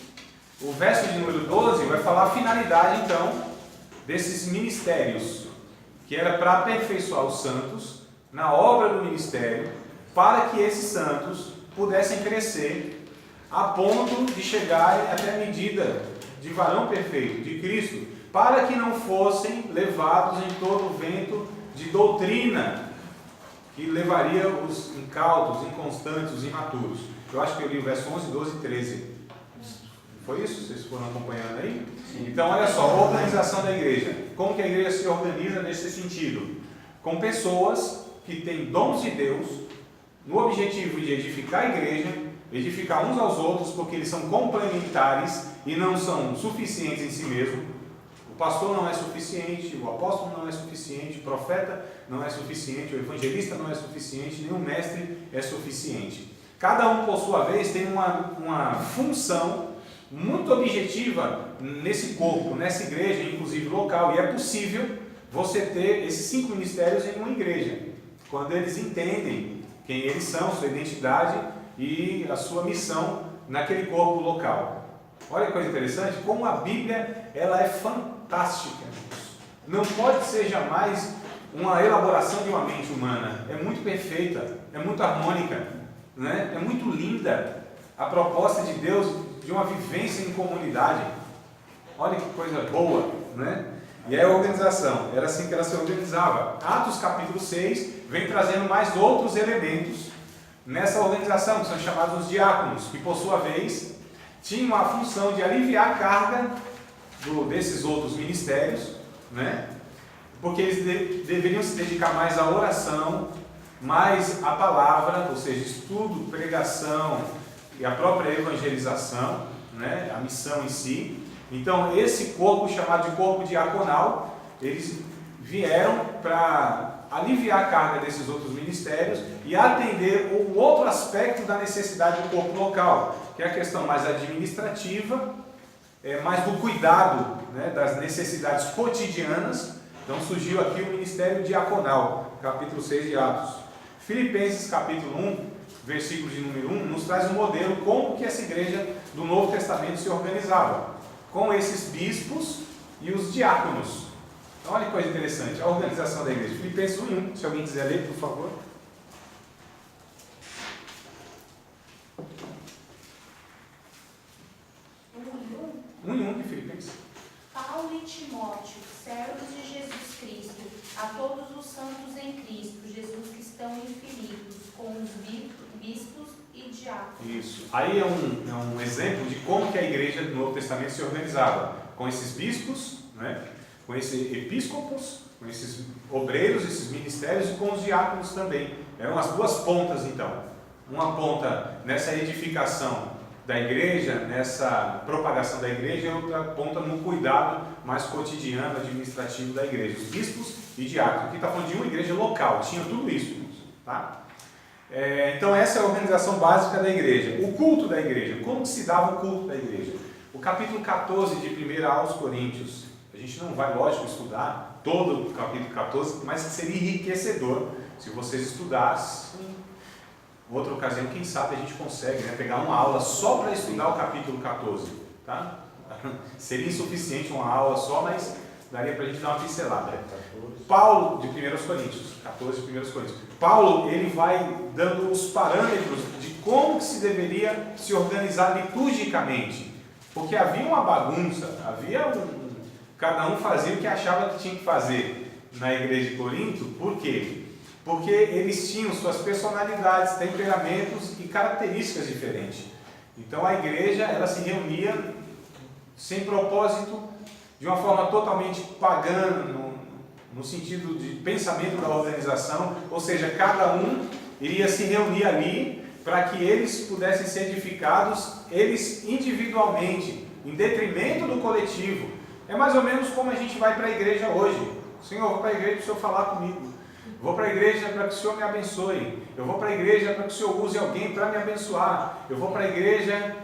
O verso de número 12 vai falar a finalidade, então, desses ministérios, que era para aperfeiçoar os santos na obra do ministério, para que esses santos pudessem crescer a ponto de chegar até a medida de varão perfeito, de Cristo, para que não fossem levados em todo o vento de doutrina, que levaria os incautos, inconstantes, os imaturos. Eu acho que eu li o verso 11, 12 e 13. Foi isso? Vocês foram acompanhando aí? Sim. Então, olha só, a organização da igreja. Como que a igreja se organiza nesse sentido? Com pessoas que têm dons de Deus, no objetivo de edificar a igreja, edificar uns aos outros, porque eles são complementares e não são suficientes em si mesmo. O pastor não é suficiente, o apóstolo não é suficiente, o profeta não é suficiente, o evangelista não é suficiente, nem o mestre é suficiente. Cada um, por sua vez, tem uma função muito objetiva nesse corpo, nessa igreja, inclusive local, e é possível você ter esses 5 ministérios em uma igreja, quando eles entendem quem eles são, sua identidade e a sua missão naquele corpo local. Olha que coisa interessante, como a Bíblia ela é fantástica. Não pode ser jamais uma elaboração de uma mente humana. É muito perfeita, é muito harmônica, né? É muito linda a proposta de Deus de uma vivência em comunidade. Olha que coisa boa, né? E a organização, era assim que ela se organizava. Atos capítulo 6 vem trazendo mais outros elementos nessa organização, que são chamados os diáconos, que por sua vez tinham a função de aliviar a carga desses outros ministérios, né? Porque eles deveriam se dedicar mais à oração, mais à palavra, ou seja, estudo, pregação e a própria evangelização, né? A missão em si. Então, esse corpo, chamado de corpo diaconal, eles vieram para aliviar a carga desses outros ministérios e atender o outro aspecto da necessidade do corpo local, que é a questão mais administrativa, mais do cuidado, né, das necessidades cotidianas. Então surgiu aqui o ministério diaconal, capítulo 6 de Atos. Filipenses capítulo 1, versículo de número 1, nos traz um modelo como que essa igreja do Novo Testamento se organizava, com esses bispos e os diáconos. Então olha que coisa interessante, a organização da igreja. Filipenses 1 e 1, se alguém quiser ler, por favor. 1 e 1 de Filipenses. Paulo e Timóteo, servos de Jesus Cristo, a todos os santos em Cristo Jesus que estão em Filipos, com os bispos e diáconos. Isso. Aí é um exemplo de como que a igreja do Novo Testamento se organizava. Com esses bispos, né? Com esses episcopos, com esses obreiros, esses ministérios e com os diáconos também. Eram as duas pontas então. Uma ponta nessa edificação da igreja, nessa propagação da igreja, e outra ponta no cuidado mais cotidiano, administrativo da igreja. Os bispos e diáconos. Aqui está falando de uma igreja local, tinha tudo isso. Tá? Então essa é a organização básica da igreja. O culto da igreja. Como se dava o culto da igreja? O capítulo 14 de 1 aos Coríntios. A gente não vai, lógico, estudar todo o capítulo 14, mas que seria enriquecedor se vocês estudassem. Outra ocasião, quem sabe a gente consegue, né, pegar uma aula só para estudar o capítulo 14, tá? Seria insuficiente uma aula só, mas daria para a gente dar uma pincelada. Paulo, de 1 Coríntios, 14 de 1 Coríntios. Paulo, ele vai dando os parâmetros de como que se deveria se organizar liturgicamente. Porque havia uma bagunça, cada um fazia o que achava que tinha que fazer na igreja de Corinto. Por quê? Porque eles tinham suas personalidades, temperamentos e características diferentes. Então a igreja, ela se reunia sem propósito, de uma forma totalmente pagã, no sentido de pensamento da organização, ou seja, cada um iria se reunir ali para que eles pudessem ser edificados, eles individualmente, em detrimento do coletivo. É mais ou menos como a gente vai para a igreja hoje. Senhor, eu vou para a igreja para o Senhor falar comigo. Vou para a igreja para que o Senhor me abençoe. Eu vou para a igreja para que o Senhor use alguém para me abençoar. Eu vou para a igreja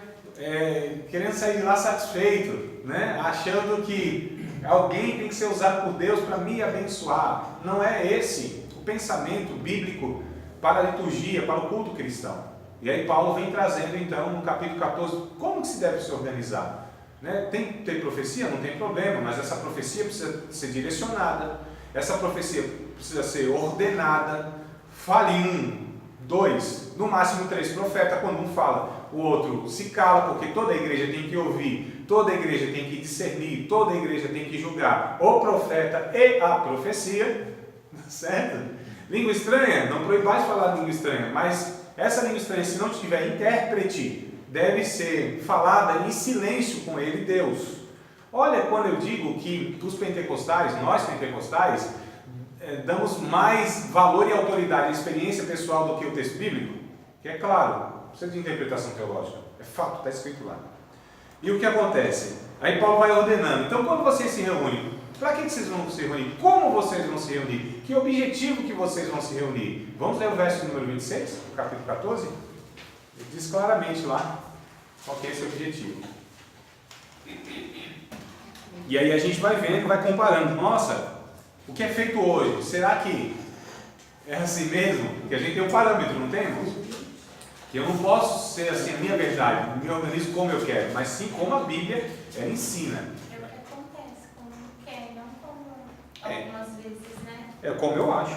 querendo sair de lá satisfeito, né? Achando que alguém tem que ser usado por Deus para me abençoar. Não é esse o pensamento bíblico para a liturgia, para o culto cristão. E aí Paulo vem trazendo então no capítulo 14 como que se deve se organizar. Né? Tem que ter profecia? Não tem problema, mas essa profecia precisa ser direcionada, essa profecia precisa ser ordenada. Fale 1, 2, no máximo 3 profetas. Quando um fala, o outro se cala, porque toda a igreja tem que ouvir, toda a igreja tem que discernir, toda a igreja tem que julgar o profeta e a profecia, certo? Língua estranha, não proibais falar língua estranha, mas essa língua estranha, se não tiver intérprete, deve ser falada em silêncio com ele, Deus. Olha, quando eu digo que os pentecostais, nós pentecostais, damos mais valor e autoridade à experiência pessoal do que o texto bíblico, que é claro, precisa de interpretação teológica, é fato, está escrito lá. E o que acontece? Aí Paulo vai ordenando. Então, quando vocês se reúnem, para que vocês vão se reunir? Como vocês vão se reunir? Que objetivo que vocês vão se reunir? Vamos ler o verso número 26, do capítulo 14? Ele diz claramente lá qual que é esse objetivo. E aí a gente vai vendo, vai comparando. Nossa, o que é feito hoje? Será que é assim mesmo? Que a gente tem um parâmetro, não temos? Que eu não posso ser assim a minha verdade, me organizo como eu quero, mas sim como a Bíblia ela ensina. É o que acontece, como quer, não como algumas vezes, né? É como eu acho.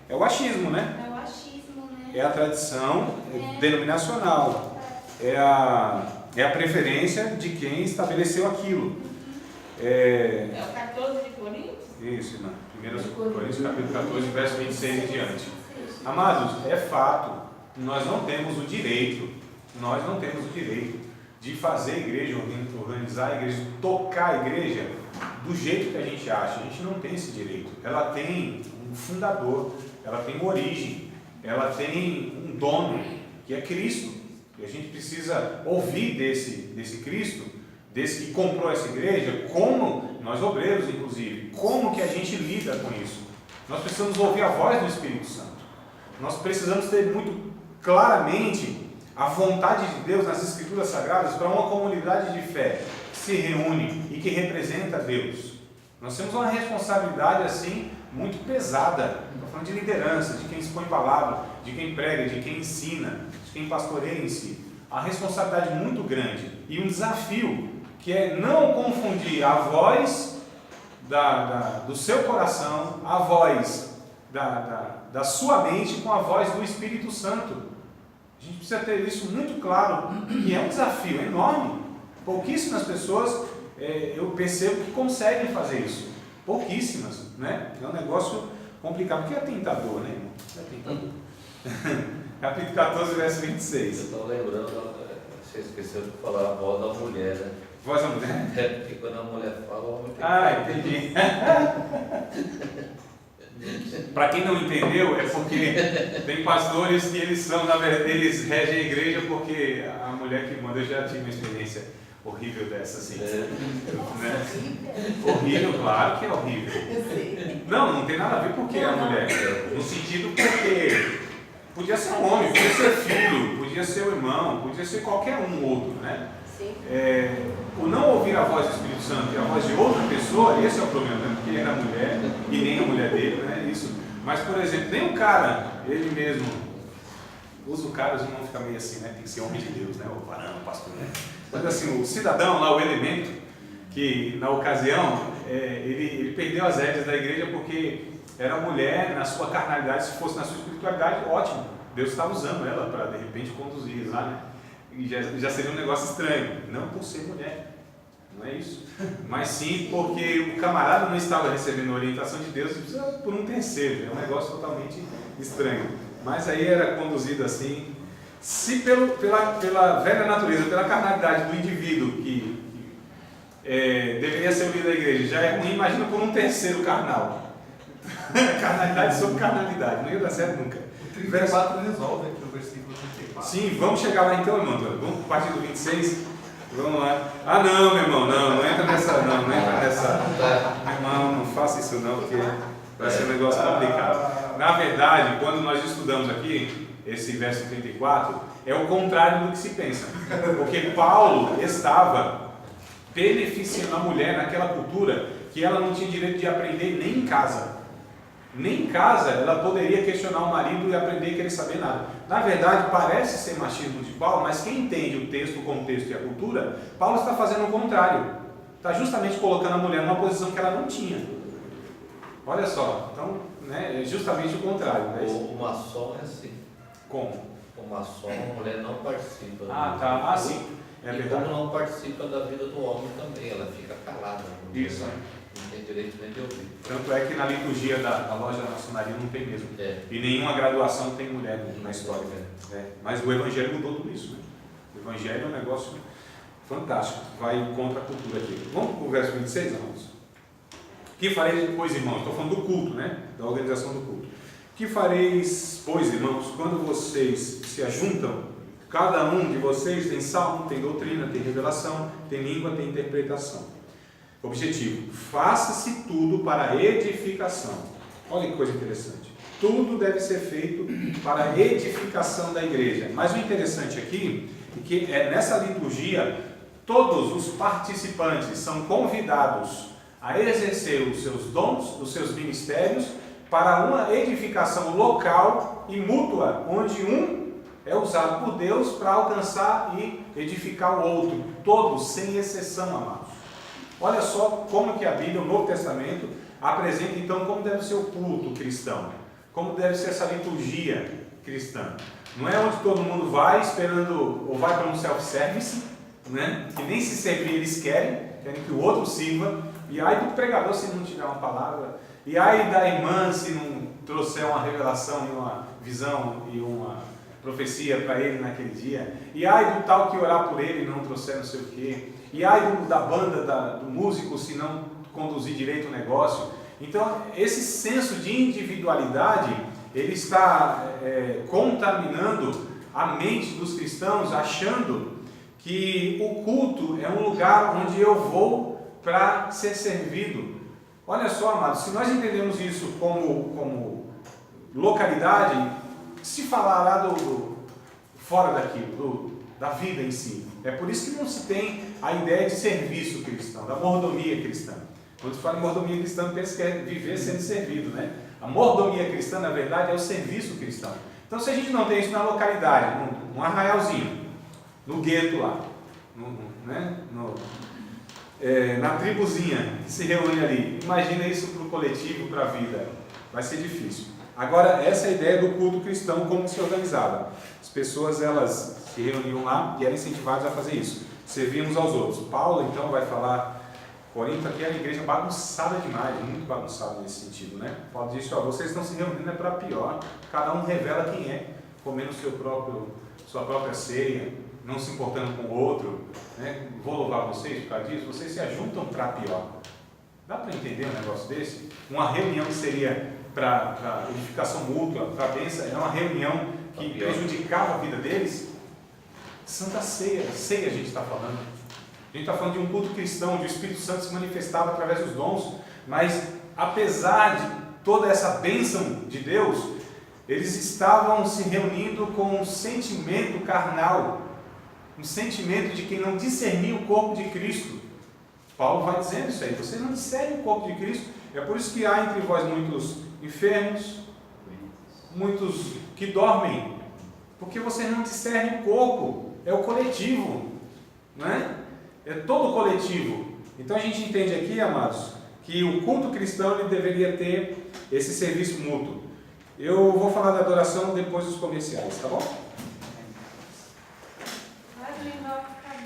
É o achismo, né? É o achismo, né? É a tradição denominacional. É a preferência de quem estabeleceu aquilo. É o 14 de Coríntios? Isso, irmã. 1 Coríntios, capítulo 14, verso 26 em diante. Amados, é fato. Nós não temos o direito de fazer a igreja, organizar a igreja, tocar a igreja do jeito que a gente acha. A gente não tem esse direito. Ela tem um fundador, ela tem uma origem, ela tem um dono, que é Cristo. E a gente precisa ouvir desse Cristo, desse que comprou essa igreja, como nós obreiros, inclusive, como que a gente lida com isso. Nós precisamos ouvir a voz do Espírito Santo. Nós precisamos ter muito claramente a vontade de Deus nas Escrituras Sagradas para uma comunidade de fé que se reúne e que representa Deus. Nós temos uma responsabilidade assim muito pesada. Estou falando de liderança, de quem expõe palavra, de quem prega, de quem ensina, de quem pastoreia em si. A responsabilidade muito grande e um desafio que é não confundir a voz do seu coração, a voz da sua mente com a voz do Espírito Santo. A gente precisa ter isso muito claro, e é um desafio enorme. Pouquíssimas pessoas, eu percebo que conseguem fazer isso. Pouquíssimas, né? É um negócio complicado, porque é tentador, né, irmão? É tentador. Capítulo 14, verso 26. Eu estou lembrando, você esqueceu de falar a voz da mulher, né? Voz da mulher? É, porque quando a mulher fala, o homem tem que Ah, entendi. Para quem não entendeu, é porque tem pastores que eles regem a igreja porque a mulher que manda. Eu já tive uma experiência horrível dessa, assim. Né? Horrível, claro que é horrível. Não tem nada a ver porque a mulher. No sentido porque podia ser um homem, podia ser filho, podia ser o irmão, podia ser qualquer um outro, né? O não ouvir a voz do Espírito Espírito Santo e a voz de outra pessoa, esse é o problema, né? Porque ele era mulher e nem a mulher dele, né? Isso. Mas, por exemplo, nem o cara, ele mesmo, usa o cara, os irmãos ficam meio assim, né? Tem que ser homem de Deus, né? O varão, o pastor, né? Mas assim, o cidadão lá, o elemento, que na ocasião, ele perdeu as rédeas da igreja porque era mulher na sua carnalidade, se fosse na sua espiritualidade, ótimo. Deus estava usando ela para, de repente, conduzir lá, né? E já seria um negócio estranho, não por ser mulher, não é isso, mas sim porque o camarada não estava recebendo a orientação de Deus por um terceiro, é um negócio totalmente estranho. Mas aí era conduzido assim, se pela velha natureza, pela carnalidade do indivíduo que deveria ser o líder da igreja, já é ruim, imagina por um terceiro carnal. Carnalidade sobre carnalidade, não ia dar certo nunca. O 34 resolve aqui o versículo 34. Sim, vamos chegar lá então, irmão. Vamos partir do 26. Vamos lá. Ah, não, meu irmão, não entra nessa, não entra nessa. Irmão, não faça isso não, porque vai ser um negócio complicado. Na verdade, quando nós estudamos aqui, esse verso 34, é o contrário do que se pensa. Porque Paulo estava beneficiando a mulher naquela cultura que ela não tinha direito de aprender nem em casa. Nem em casa ela poderia questionar o marido e aprender e querer saber nada. Na verdade, parece ser machismo de Paulo, mas quem entende o texto, o contexto e a cultura, Paulo está fazendo o contrário. Está justamente colocando a mulher numa posição que ela não tinha. Olha só, então, né, é justamente o contrário. Né? O maçom é assim. Como? O maçom, a mulher não participa. Ah, tá. Ah, sim. É e verdade. como não participa da vida do homem também, ela fica calada. Isso. Não tem direito nem de ouvir. Tanto é que na liturgia da loja da maçonaria não tem mesmo. E nenhuma graduação tem mulher na história. Mas o Evangelho mudou tudo isso. Né? O Evangelho é um negócio fantástico. Vai contra a cultura aqui. Vamos para o verso 26, irmãos? Que fareis, pois, irmãos? Estou falando do culto, né? Da organização do culto. Que fareis, pois, irmãos, quando vocês se ajuntam? Cada um de vocês tem salmo, tem doutrina, tem revelação, tem língua, tem interpretação. Objetivo: faça-se tudo para edificação. Olha que coisa interessante. Tudo deve ser feito para a edificação da igreja. Mas o interessante aqui é que nessa liturgia todos os participantes são convidados a exercer os seus dons, os seus ministérios, para uma edificação local e mútua, onde um é usado por Deus para alcançar e edificar o outro. Todos, sem exceção, amados. Olha só como que a Bíblia, o Novo Testamento, apresenta então como deve ser o culto cristão, como deve ser essa liturgia cristã. Não é onde todo mundo vai esperando, ou vai para um self-service, né? Que nem se servir eles querem que o outro sirva, e aí do pregador se não tiver uma palavra, e aí da irmã se não trouxer uma revelação e uma visão e uma profecia para ele naquele dia, e aí do tal que orar por ele e não trouxer não sei o quê, e aí da banda, do músico se não conduzir direito o negócio. Então esse senso de individualidade, ele está contaminando a mente dos cristãos, achando que o culto é um lugar onde eu vou para ser servido. Olha só, amados, se nós entendemos isso como localidade, se falará fora daquilo, da vida em si. É por isso que não se tem a ideia de serviço cristão, da mordomia cristã. Quando se fala em mordomia cristã, pensa que é viver sendo servido, né? A mordomia cristã, na verdade, é o serviço cristão. Então, se a gente não tem isso na localidade, num arraialzinho, no gueto lá, na tribuzinha que se reúne ali, imagina isso para o coletivo, para a vida, vai ser difícil. Agora, essa é a ideia do culto cristão, como se organizava. As pessoas, elas se reuniam lá e eram incentivadas a fazer isso, servir uns aos outros. Paulo, então, vai falar, Corinto aqui é uma igreja bagunçada demais, muito bagunçada nesse sentido, né? Paulo diz, vocês estão se reunindo é para pior, cada um revela quem é, comendo sua própria ceia, não se importando com o outro, né? Vou louvar vocês por causa disso, vocês se ajuntam para pior. Dá para entender um negócio desse? Uma reunião que seria para edificação mútua, para bênção, era uma reunião que prejudicava a vida deles. Santa Ceia a gente está falando. A gente está falando de um culto cristão, onde o Espírito Santo se manifestava através dos dons, mas apesar de toda essa bênção de Deus, eles estavam se reunindo com um sentimento carnal, um sentimento de quem não discernia o corpo de Cristo. Paulo vai dizendo isso aí, vocês não discernem o corpo de Cristo. É por isso que há entre vós muitos enfermos, muitos que dormem, porque vocês não discernem o corpo, é o coletivo, não é? É todo o coletivo. Então a gente entende aqui, amados, que o culto cristão ele deveria ter esse serviço mútuo. Eu vou falar da adoração depois dos comerciais, tá bom? Vai, Lima.